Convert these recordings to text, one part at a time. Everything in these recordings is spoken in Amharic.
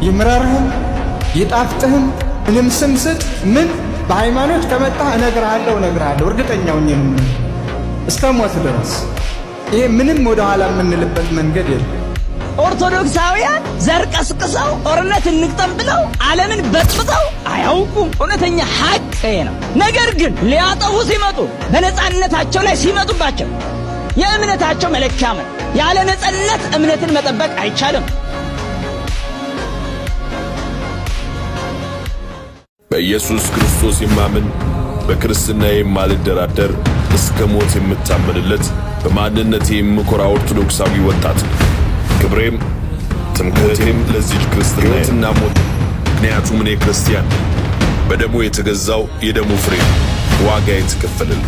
ይምረርህም ይጣፍጥህም ምንም ስም ስጥ ምን በሃይማኖት ከመጣህ እነግርሃለሁ እርግጠኛው ነኝ እስከ ሞት ድረስ ይሄ ምንም ወደ ኋላ የምንልበት መንገድ የለም። ኦርቶዶክሳውያን ዘር ቀስቅሰው ጦርነት እንግጠም ብለው ዓለምን በጥብጠው አያውቁም። እውነተኛ ሐቅ ነው። ነገር ግን ሊያጠፉ ሲመጡ በነጻነታቸው ላይ ሲመጡባቸው የእምነታቸው መለኪያ ነው። ያለ ነጻነት እምነትን መጠበቅ አይቻልም። በኢየሱስ ክርስቶስ የማምን በክርስትና የማልደራደር እስከ ሞት የምታመንለት በማንነቴ የምኮራ ኦርቶዶክሳዊ ወጣት ክብሬም ትምክህቴም ለዚህ ክርስትና ሞት። ምክንያቱም እኔ ክርስቲያን በደሙ የተገዛው የደሙ ፍሬ ዋጋ የተከፈለልኝ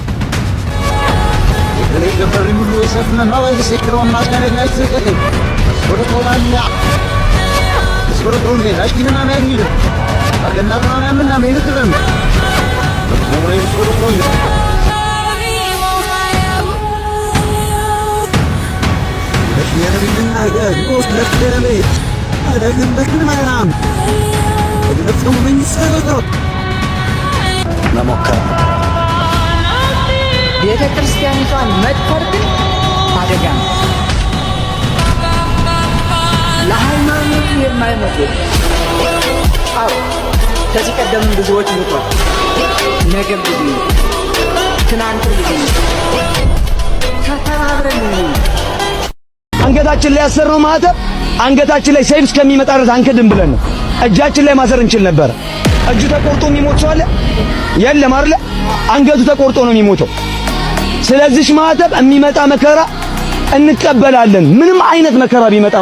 ቤተ ክርስቲያኒቷን መድፈር ግን አደጋ ነው። ለሃይማኖቱ የማይሞት አዎ፣ ከዚህ ቀደም ብዙዎች ሞቷል። ነገም ብዙ ትናንት ብዙ ተተባብረን አንገታችን ላይ ያሰርነው ማተብ አንገታችን ላይ ሰይፍ እስከሚመጣ ድረስ አንከድም ብለን ነው። እጃችን ላይ ማሰር እንችል ነበር። እጁ ተቆርጦ የሚሞት ሰው አለ? የለም አይደል? አንገቱ ተቆርጦ ነው የሚሞተው። ስለዚህ ማተብ የሚመጣ መከራ እንቀበላለን። ምንም አይነት መከራ ቢመጣ